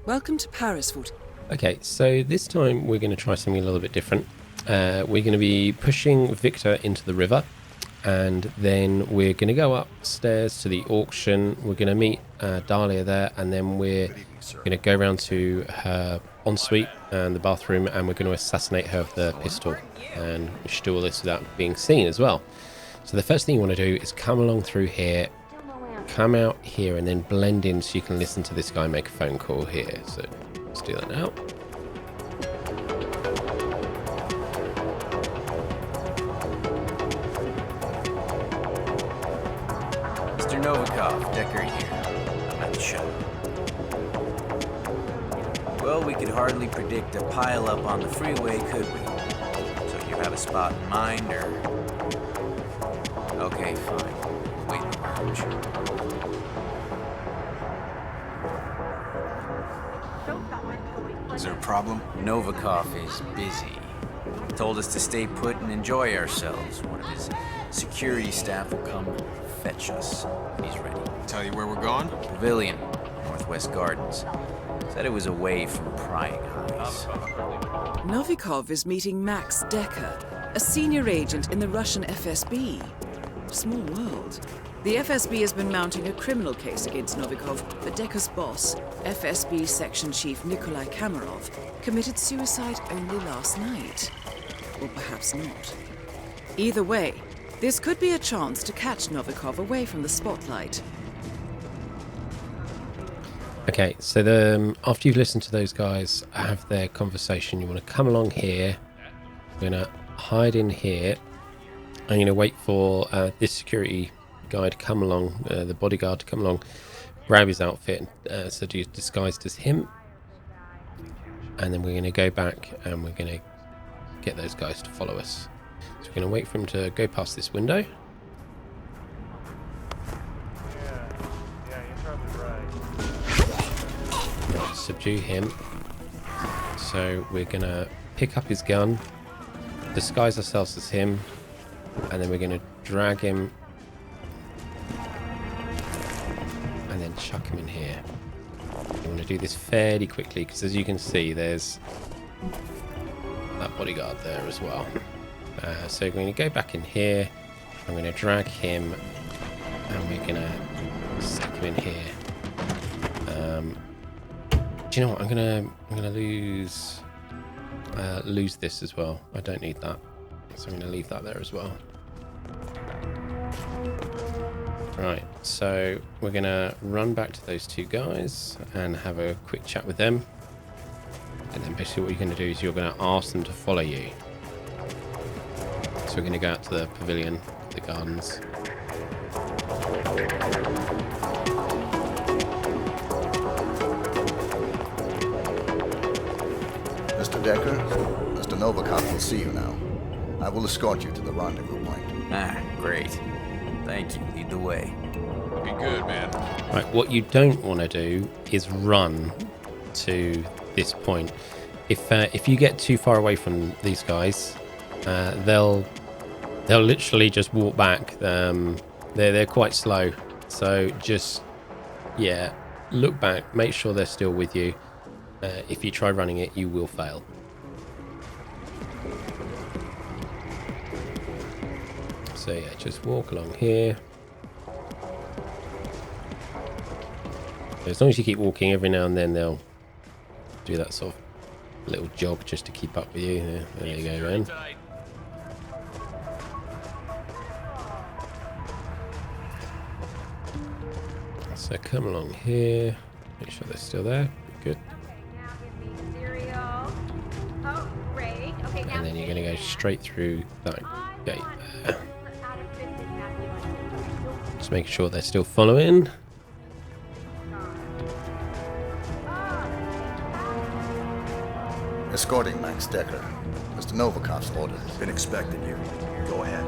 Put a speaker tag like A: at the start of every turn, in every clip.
A: Welcome to Paris, Foot.
B: Okay, so this time we're going to try something a little bit different. We're going to be pushing Victor into the river, and then we're going to go upstairs to the auction. We're going to meet Dahlia there, and then we're going to go around to her ensuite and the bathroom, and we're going to assassinate her with the pistol. And we should do all this without being seen as well. So the first thing you want to do is come along through here, come out here, and then blend in so you can listen to this guy make a phone call here. So let's do that now.
C: Mr. Novikov, Decker here. I'm at the show. Well, we could hardly predict a pileup on the freeway, could we? So you have a spot in mind, or...? Okay, fine. Wait in the lounge. Is there a problem? Novikov is busy. Told us to stay put and enjoy ourselves. One of his security staff will come fetch us. He's ready.
D: Tell you where we're going?
C: Pavilion, Northwest Gardens. Said it was away from prying eyes.
A: Novikov is meeting Max Decker, a senior agent in the Russian FSB. Small world. The FSB has been mounting a criminal case against Novikov, but Decker's boss, FSB Section Chief Nikolai Kamarov, committed suicide only last night. Or perhaps not. Either way, this could be a chance to catch Novikov away from the spotlight.
B: Okay, so after you've listened to those guys have their conversation, you want to come along here. We're going to hide in here. I'm going to wait for this security guy to come along, the bodyguard to come along, grab his outfit, so disguised as him. And then we're going to go back and we're going to get those guys to follow us. So we're going to wait for him to go past this window. Right, subdue him. So we're going to pick up his gun, disguise ourselves as him, and then we're going to drag him and then chuck him in here. We want to do this fairly quickly because, as you can see, there's that bodyguard there as well. So we're going to go back in here. I'm going to drag him and we're going to stick him in here. Do you know what? I'm going to lose this as well. I don't need that. So I'm going to leave that there as well. Right, so we're going to run back to those two guys and have a quick chat with them. And then basically what you're going to do is you're going to ask them to follow you. So we're going to go out to the pavilion, the gardens.
E: Mr. Decker, Mr. Novikov will see you now. I will escort you to the rendezvous point.
C: Ah, great. Thank you. Lead the way.
D: Be good, man.
B: Right, what you don't want to do is run to this point. If you get too far away from these guys, they'll literally just walk back. They're quite slow, so just look back, make sure they're still with you. If you try running it, you will fail. So yeah, just walk along here. As long as you keep walking, every now and then they'll do that sort of little jog just to keep up with you. Yeah, there you go, man. So come along here. Make sure they're still there. Good. And then you're going to go straight through that gate there. Just make sure they're still following.
E: Escorting Max Decker. Mr. Novikov's orders.
F: Been expecting you. Go ahead.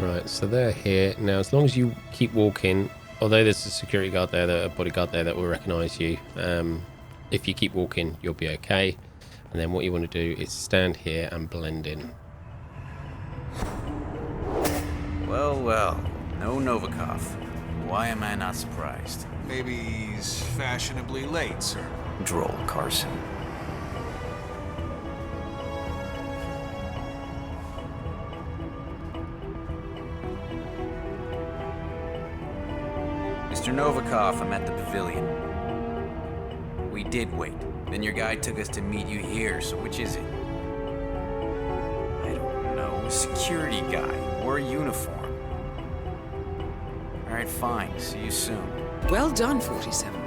B: Right, so they're here. Now, as long as you keep walking, although there's a security guard there, a bodyguard there that will recognise you, if you keep walking, you'll be okay. And then what you want to do is stand here and blend in.
C: Well, well. No Novikov. Why am I not surprised?
D: Maybe he's fashionably late, sir.
C: Droll, Carson. Mr. Novikov, I'm at the pavilion. We did wait. Then your guy took us to meet you here, so which is it? I don't know. Security guy. Wore a uniform. Alright, fine. See you soon.
A: Well done, 47.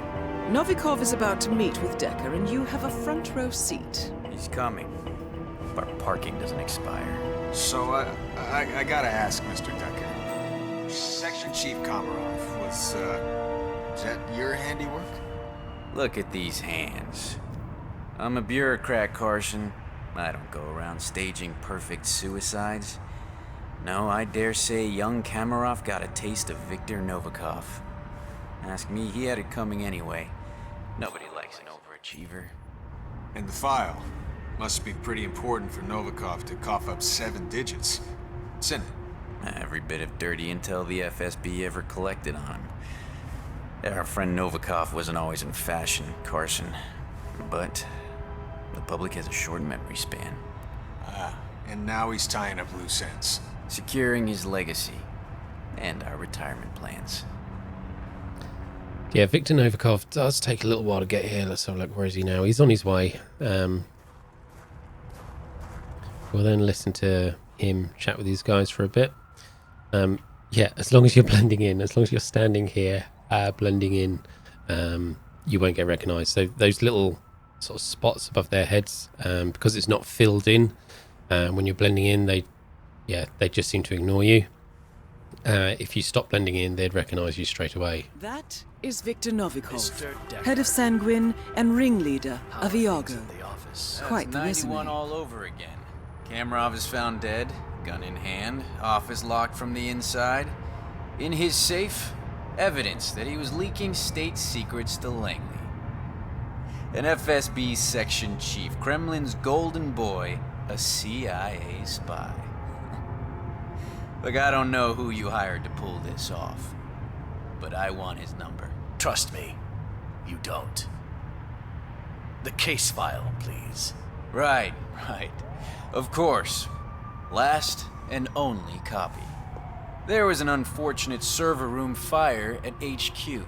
A: Novikov is about to meet with Decker, and you have a front row seat.
C: He's coming. But parking doesn't expire.
D: So, I gotta ask, Mr. Decker. Section Chief Komarov, was that your handiwork?
C: Look at these hands. I'm a bureaucrat, Carson. I don't go around staging perfect suicides. No, I dare say young Komarov got a taste of Viktor Novikov. Ask me, he had it coming anyway. Nobody likes an overachiever.
D: And the file. Must be pretty important for Novikov to cough up 7 digits. It's in it.
C: Every bit of dirty intel the FSB ever collected on him. Our friend Novikov wasn't always in fashion, Carson. But the public has a short memory span.
D: And now he's tying up loose ends.
C: Securing his legacy. And our retirement plans.
B: Yeah, Viktor Novikov does take a little while to get here. Let's have a look. Where is he now? He's on his way. We'll then listen to him chat with these guys for a bit. Yeah, as long as you're blending in, as long as you're standing here, blending in, you won't get recognised. So those little sort of spots above their heads, because it's not filled in, when you're blending in, they just seem to ignore you. If you stop blending in, they'd recognise you straight away.
A: That is Viktor Novikov, head of Sanguine and ringleader of Iago. Quite the
C: That's 91
A: resume.
C: all over again. Komarov is found dead, gun in hand, office locked from the inside. In his safe, evidence that he was leaking state secrets to Langley. An FSB section chief, Kremlin's golden boy, a CIA spy. Look, I don't know who you hired to pull this off, but I want his number.
G: Trust me, you don't. The case file, please.
C: Right. Of course. Last and only copy. There was an unfortunate server room fire at HQ.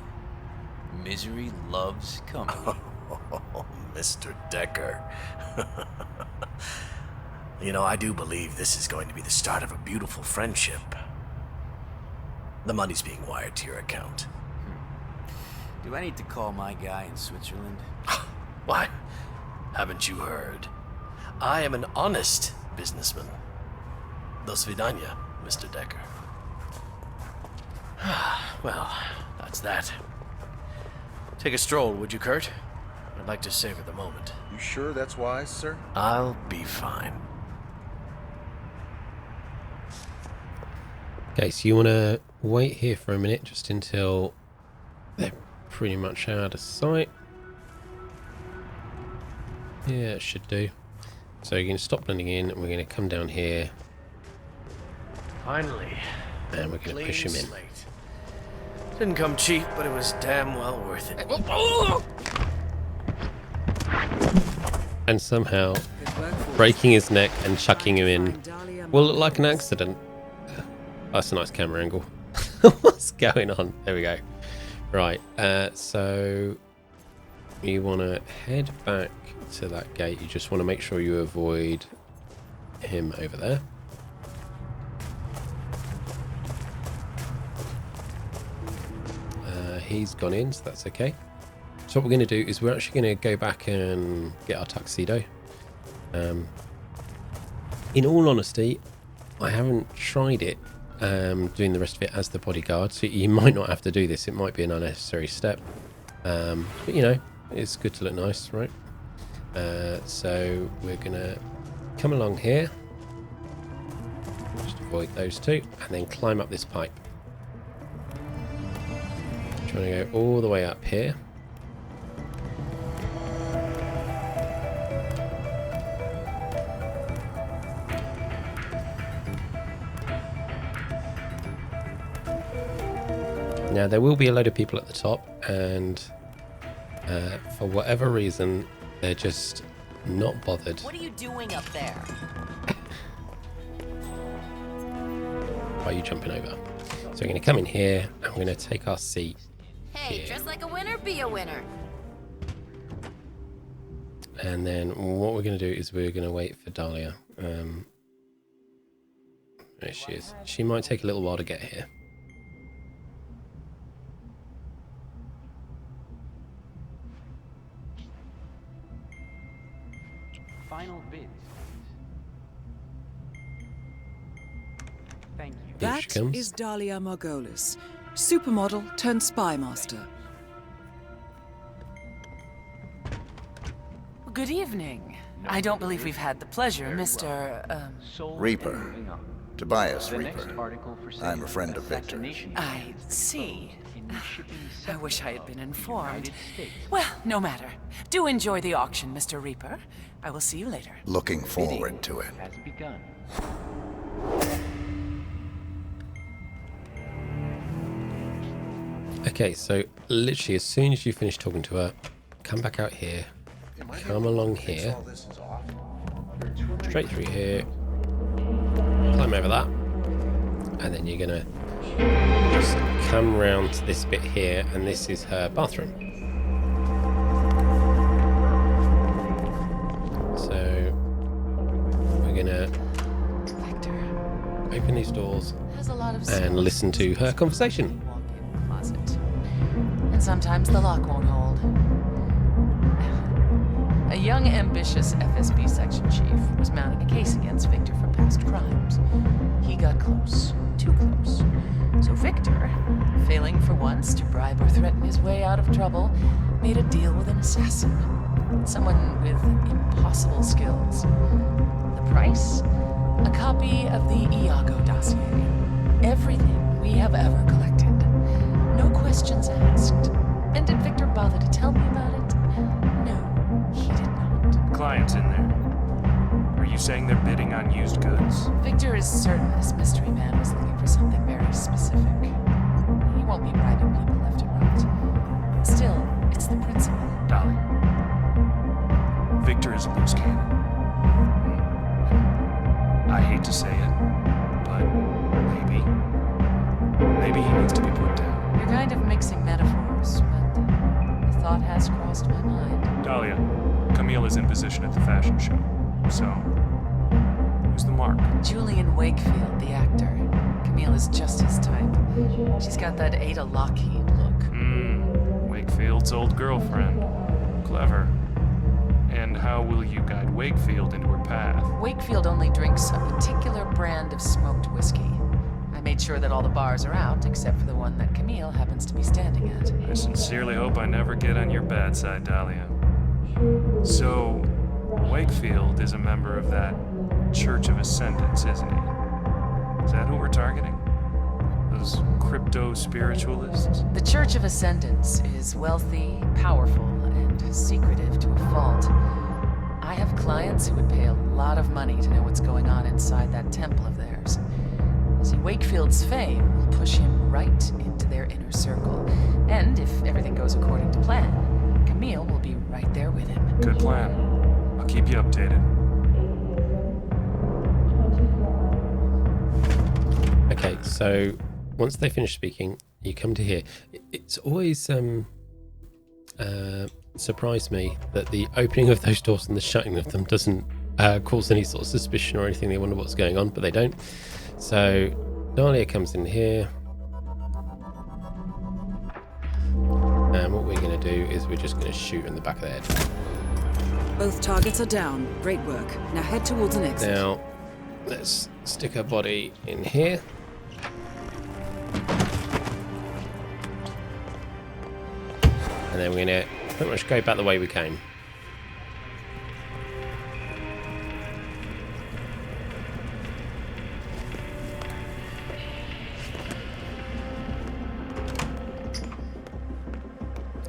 C: Misery loves company.
G: Oh, Mr. Decker. You know, I do believe this is going to be the start of a beautiful friendship. The money's being wired to your account.
C: Do I need to call my guy in Switzerland?
G: Why? Haven't you heard? I am an honest businessman. Do svidaniya, Mr. Decker. Well, that's that. Take a stroll, would you, Kurt? I'd like to savor the moment.
F: You sure that's wise, sir?
G: I'll be fine.
B: Okay, so you want to wait here for a minute just until they're pretty much out of sight. Yeah, it should do. So you're going to stop blending in, and we're going to come down here,
G: Finally.
B: and we're going to push him in.
G: Slate. Didn't come cheap, but it was damn well worth it.
B: And somehow breaking his neck and chucking him in will look like an accident. That's a nice camera angle. What's going on? There we go. Right, so you want to head back to that gate. You just want to make sure you avoid him over there. He's gone in, so that's okay. So what we're going to do is we're actually going to go back and get our tuxedo. In all honesty, I haven't tried it doing the rest of it as the bodyguard, so you might not have to do this. It might be an unnecessary step, but you know, it's good to look nice, right? So we're gonna come along here, just avoid those two, and then climb up this pipe. Trying to go all the way up here. Now, there will be a load of people at the top, and for whatever reason, they're just not bothered.
H: What are you doing up there?
B: Why are you jumping over? So we're going to come in here, and we're going to take our seat
H: Hey,
B: here.
H: dress like a winner, be a winner.
B: And then what we're going to do is we're going to wait for Dahlia. There she is. She might take a little while to get here.
I: Final bids. Thank you.
B: Here
A: That
B: she comes.
A: is Dahlia Margolis, supermodel turned spy master.
J: Good evening. I don't believe we've had the pleasure, Mr.
E: Rieper. Tobias Rieper. I'm a friend of Victor's.
J: I see. I wish I had been informed. Well, no matter. Do enjoy the auction, Mr. Rieper. I will see you later.
E: Looking forward to it.
I: Has begun.
B: Okay, so literally as soon as you finish talking to her, come back out here, come along here, straight through here, climb over that, and then you're gonna just come round to this bit here, and this is her bathroom. So we're gonna open these doors
J: Has a lot of
B: and listen to her conversation.
J: walk-in closet. And sometimes the lock won't hold. A young, ambitious FSB section chief was mounting a case against Victor for past crimes. He got close, too close. So Victor, failing for once to bribe or threaten his way out of trouble, made a deal with an assassin. Someone with impossible skills. The price? A copy of the Iago dossier. Everything we have ever collected. No questions asked. And did Victor bother to tell me about it? No, he did not.
K: Clients in there. Are you saying they're bidding on used goods?
J: Victor is certain this mystery man was looking for something very specific. He won't be bribing people left and right. Still, it's the principle.
K: Dolly. Victor is a loose cannon. I hate to say it, but maybe he needs to be put down.
J: You're kind of mixing metaphors, but the thought has crossed my mind.
K: Dahlia, Camille is in position at the fashion show. So, who's the mark?
J: Julian Wakefield, the actor. Camille is just his type. She's got that Ada Lockheed look.
K: Wakefield's old girlfriend. Clever. And how will you guide Wakefield into her path?
J: Wakefield only drinks a particular brand of smoked whiskey. I made sure that all the bars are out, except for the one that Camille happens to be standing at.
K: I sincerely hope I never get on your bad side, Dahlia. So, Wakefield is a member of that Church of Ascendants, isn't he? Is that who we're targeting? Those crypto-spiritualists?
J: The Church of Ascendants is wealthy, powerful, and secretive to a fault. I have clients who would pay a lot of money to know what's going on inside that temple of theirs. See, Wakefield's fame will push him right into their inner circle. And if everything goes according to plan, Camille will be right there with him.
K: Good plan. I'll keep you updated.
B: Okay, so once they finish speaking, you come to here. It's always surprised me that the opening of those doors and the shutting of them doesn't cause any sort of suspicion or anything. They wonder what's going on, but they don't. So Dahlia comes in here. And what we're going to do is we're just going to shoot in the back of the head.
A: Both targets are down. Great work. Now head towards an exit.
B: Now, let's stick her body in here. And then we're going to pretty much go back the way we came.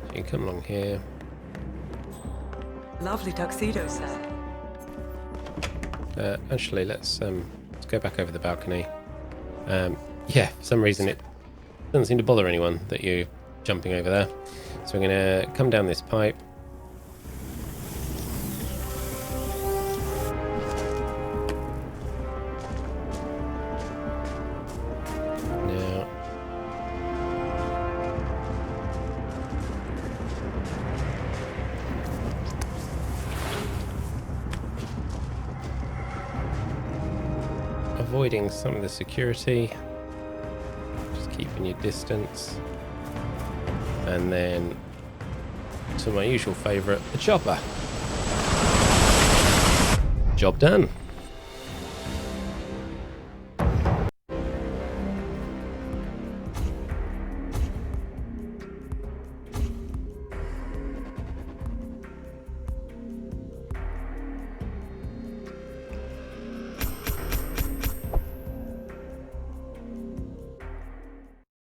B: So you come along here.
J: Lovely tuxedo, sir.
B: Actually, let's go back over the balcony. Yeah, for some reason it Doesn't seem to bother anyone that you're jumping over there. So we're going to come down this pipe. Now, avoiding some of the security, just keeping your distance, and then to my usual favourite, the chopper. Job done.